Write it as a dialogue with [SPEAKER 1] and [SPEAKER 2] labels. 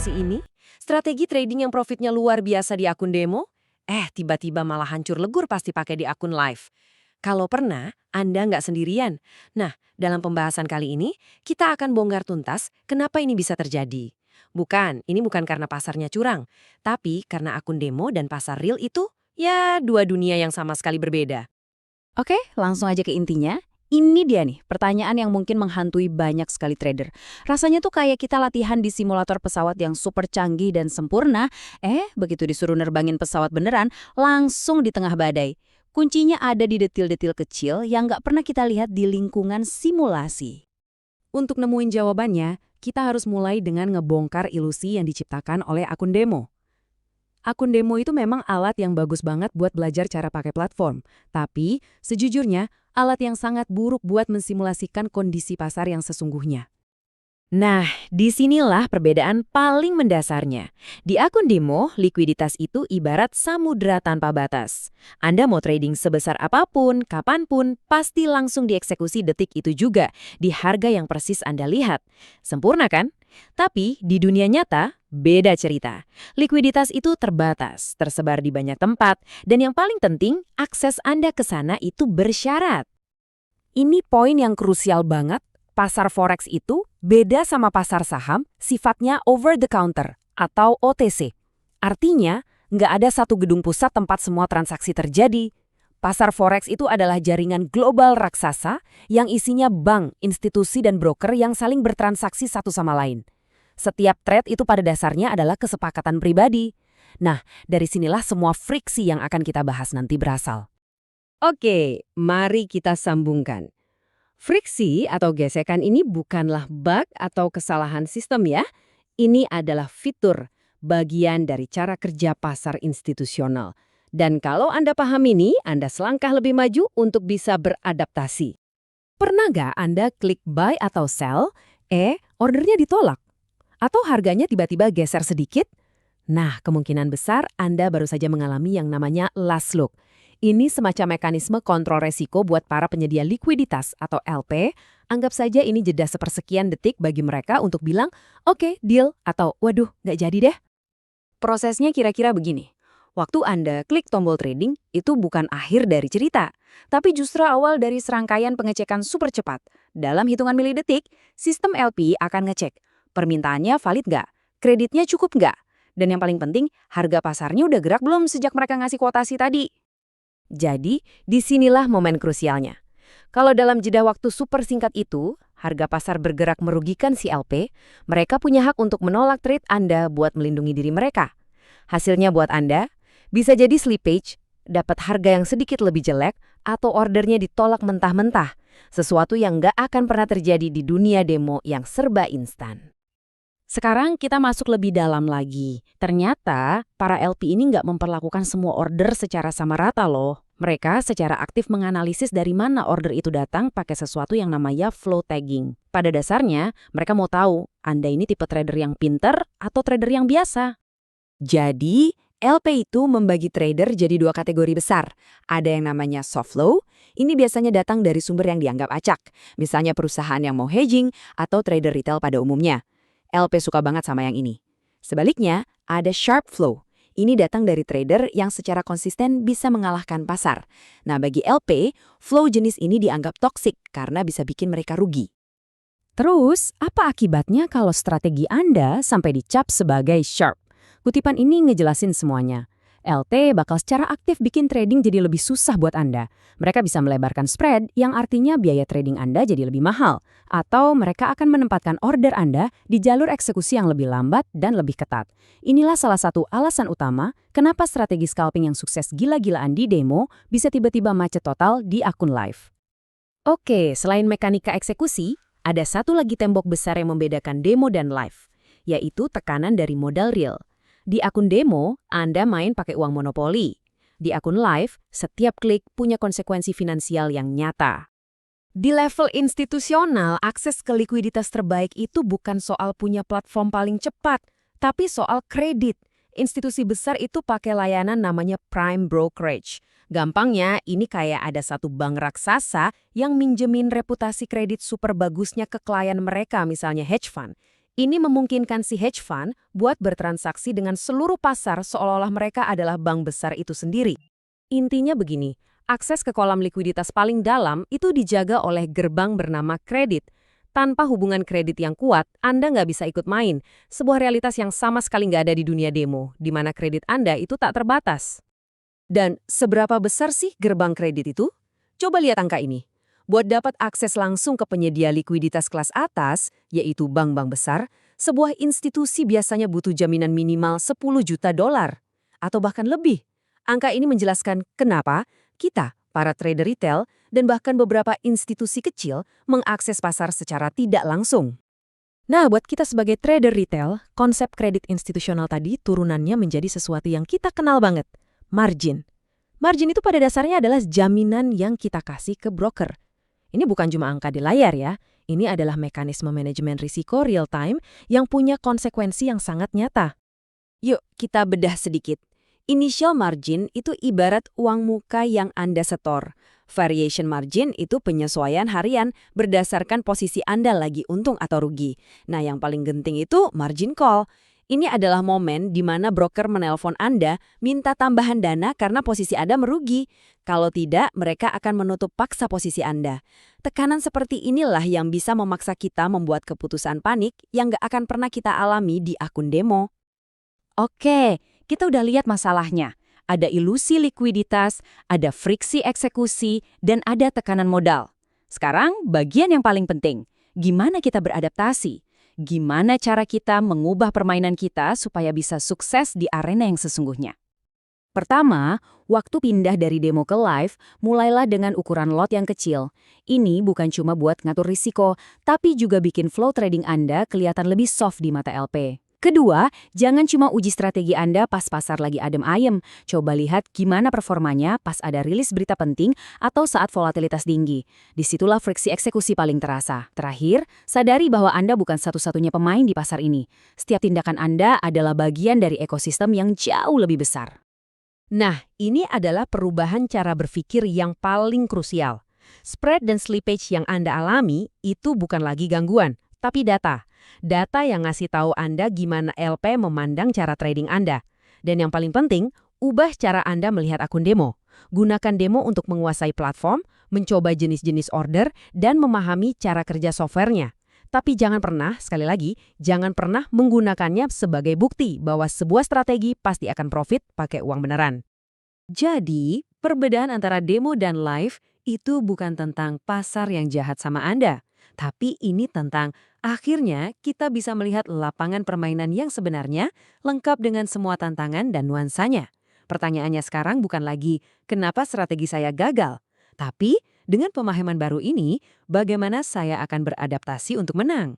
[SPEAKER 1] simulasi ini? Strategi trading yang profitnya luar biasa di akun demo? Tiba-tiba malah hancur lebur pasti pakai di akun live. Kalau pernah, Anda nggak sendirian. Nah, dalam pembahasan kali ini, kita akan bongkar tuntas kenapa ini bisa terjadi. Ini bukan karena pasarnya curang, tapi karena akun demo dan pasar real itu, ya dua dunia yang sama sekali berbeda.
[SPEAKER 2] Oke, langsung aja ke intinya. Ini dia nih, pertanyaan yang mungkin menghantui banyak sekali trader. Rasanya tuh kayak kita latihan di simulator pesawat yang super canggih dan sempurna, begitu disuruh nerbangin pesawat beneran, langsung di tengah badai. Kuncinya ada di detil-detil kecil yang nggak pernah kita lihat di lingkungan simulasi.
[SPEAKER 1] Untuk nemuin jawabannya, kita harus mulai dengan ngebongkar ilusi yang diciptakan oleh akun demo. Akun demo itu memang alat yang bagus banget buat belajar cara pakai platform. Tapi, sejujurnya, alat yang sangat buruk buat mensimulasikan kondisi pasar yang sesungguhnya. Nah, disinilah perbedaan paling mendasarnya. Di akun demo, likuiditas itu ibarat samudra tanpa batas. Anda mau trading sebesar apapun, kapanpun, pasti langsung dieksekusi detik itu juga, di harga yang persis Anda lihat. Sempurna kan? Tapi di dunia nyata, beda cerita. Likuiditas itu terbatas, tersebar di banyak tempat, dan yang paling penting, akses Anda ke sana itu bersyarat. Ini poin yang krusial banget. Pasar forex itu beda sama pasar saham, sifatnya over the counter atau OTC. Artinya, nggak ada satu gedung pusat tempat semua transaksi terjadi. Pasar forex itu adalah jaringan global raksasa yang isinya bank, institusi, dan broker yang saling bertransaksi satu sama lain. Setiap trade itu pada dasarnya adalah kesepakatan pribadi. Nah, dari sinilah semua friksi yang akan kita bahas nanti berasal. Oke, mari kita sambungkan. Friksi atau gesekan ini bukanlah bug atau kesalahan sistem ya. Ini adalah fitur, bagian dari cara kerja pasar institusional. Dan kalau Anda paham ini, Anda selangkah lebih maju untuk bisa beradaptasi. Pernah nggak Anda klik buy atau sell, ordernya ditolak? Atau harganya tiba-tiba geser sedikit? Nah, kemungkinan besar Anda baru saja mengalami yang namanya last look. Ini semacam mekanisme kontrol resiko buat para penyedia likuiditas atau LP. Anggap saja ini jeda sepersekian detik bagi mereka untuk bilang, oke, deal, atau waduh, nggak jadi deh. Prosesnya kira-kira begini. Waktu Anda klik tombol trading, itu bukan akhir dari cerita, tapi justru awal dari serangkaian pengecekan super cepat. Dalam hitungan milidetik, sistem LP akan ngecek, permintaannya valid nggak? Kreditnya cukup nggak? Dan yang paling penting, harga pasarnya udah gerak belum sejak mereka ngasih kuotasi tadi? Jadi, disinilah momen krusialnya. Kalau dalam jeda waktu super singkat itu, harga pasar bergerak merugikan si LP, mereka punya hak untuk menolak trade Anda buat melindungi diri mereka. Hasilnya buat Anda, bisa jadi slippage, dapat harga yang sedikit lebih jelek, atau ordernya ditolak mentah-mentah, sesuatu yang nggak akan pernah terjadi di dunia demo yang serba instan. Sekarang kita masuk lebih dalam lagi. Ternyata, para LP ini nggak memperlakukan semua order secara sama rata loh. Mereka secara aktif menganalisis dari mana order itu datang pakai sesuatu yang namanya flow tagging. Pada dasarnya, mereka mau tahu, Anda ini tipe trader yang pinter atau trader yang biasa. Jadi, LP itu membagi trader jadi dua kategori besar. Ada yang namanya soft flow, ini biasanya datang dari sumber yang dianggap acak. Misalnya perusahaan yang mau hedging atau trader retail pada umumnya. LP suka banget sama yang ini. Sebaliknya, ada sharp flow. Ini datang dari trader yang secara konsisten bisa mengalahkan pasar. Nah, bagi LP, flow jenis ini dianggap toksik karena bisa bikin mereka rugi. Terus, apa akibatnya kalau strategi Anda sampai dicap sebagai sharp? Kutipan ini ngejelasin semuanya. LT bakal secara aktif bikin trading jadi lebih susah buat Anda. Mereka bisa melebarkan spread yang artinya biaya trading Anda jadi lebih mahal. Atau mereka akan menempatkan order Anda di jalur eksekusi yang lebih lambat dan lebih ketat. Inilah salah satu alasan utama kenapa strategi scalping yang sukses gila-gilaan di demo bisa tiba-tiba macet total di akun live. Oke, selain mekanika eksekusi, ada satu lagi tembok besar yang membedakan demo dan live, yaitu tekanan dari modal real. Di akun demo, Anda main pakai uang monopoli. Di akun live, setiap klik punya konsekuensi finansial yang nyata. Di level institusional, akses ke likuiditas terbaik itu bukan soal punya platform paling cepat, tapi soal kredit. Institusi besar itu pakai layanan namanya prime brokerage. Gampangnya, ini kayak ada satu bank raksasa yang minjemin reputasi kredit super bagusnya ke klien mereka, misalnya hedge fund.
[SPEAKER 3] Ini memungkinkan si hedge fund buat bertransaksi dengan seluruh pasar seolah-olah mereka adalah bank besar itu sendiri. Intinya begini, akses ke kolam likuiditas paling dalam itu dijaga oleh gerbang bernama kredit. Tanpa hubungan kredit yang kuat, Anda nggak bisa ikut main. Sebuah realitas yang sama sekali nggak ada di dunia demo, di mana kredit Anda itu tak terbatas. Dan seberapa besar sih gerbang kredit itu? Coba lihat angka ini. Buat dapat akses langsung ke penyedia likuiditas kelas atas, yaitu bank-bank besar, sebuah institusi biasanya butuh jaminan minimal 10 juta dolar. Atau bahkan lebih. Angka ini menjelaskan kenapa kita, para trader retail, dan bahkan beberapa institusi kecil mengakses pasar secara tidak langsung. Nah, buat kita sebagai trader retail, konsep kredit institusional tadi turunannya menjadi sesuatu yang kita kenal banget. Margin. Margin itu pada dasarnya adalah jaminan yang kita kasih ke broker. Ini bukan cuma angka di layar ya, ini adalah mekanisme manajemen risiko real time yang punya konsekuensi yang sangat nyata. Yuk, kita bedah sedikit. Initial margin itu ibarat uang muka yang Anda setor. Variation margin itu penyesuaian harian berdasarkan posisi Anda lagi untung atau rugi. Nah, yang paling genting itu margin call. Ini adalah momen di mana broker menelpon Anda minta tambahan dana karena posisi Anda merugi. Kalau tidak, mereka akan menutup paksa posisi Anda. Tekanan seperti inilah yang bisa memaksa kita membuat keputusan panik yang nggak akan pernah kita alami di akun demo.
[SPEAKER 2] Oke, kita udah lihat masalahnya. Ada ilusi likuiditas, ada friksi eksekusi, dan ada tekanan modal. Sekarang, bagian yang paling penting. Gimana kita beradaptasi? Gimana cara kita mengubah permainan kita supaya bisa sukses di arena yang sesungguhnya? Pertama, waktu pindah dari demo ke live, mulailah dengan ukuran lot yang kecil. Ini bukan cuma buat ngatur risiko, tapi juga bikin flow trading Anda kelihatan lebih soft di mata LP. Kedua, jangan cuma uji strategi Anda pas pasar lagi adem ayem. Coba lihat gimana performanya pas ada rilis berita penting atau saat volatilitas tinggi. Disitulah friksi eksekusi paling terasa. Terakhir, sadari bahwa Anda bukan satu-satunya pemain di pasar ini. Setiap tindakan Anda adalah bagian dari ekosistem yang jauh lebih besar.
[SPEAKER 3] Nah, ini adalah perubahan cara berpikir yang paling krusial. Spread dan slippage yang Anda alami itu bukan lagi gangguan, tapi data. Data yang ngasih tahu Anda gimana LP memandang cara trading Anda. Dan yang paling penting, ubah cara Anda melihat akun demo. Gunakan demo untuk menguasai platform, mencoba jenis-jenis order, dan memahami cara kerja softwarenya. Tapi jangan pernah, sekali lagi, jangan pernah menggunakannya sebagai bukti bahwa sebuah strategi pasti akan profit pakai uang beneran. Jadi, perbedaan antara demo dan live itu bukan tentang pasar yang jahat sama Anda. Tapi ini tentang akhirnya kita bisa melihat lapangan permainan yang sebenarnya lengkap dengan semua tantangan dan nuansanya. Pertanyaannya sekarang bukan lagi kenapa strategi saya gagal, tapi dengan pemahaman baru ini, bagaimana saya akan beradaptasi untuk menang.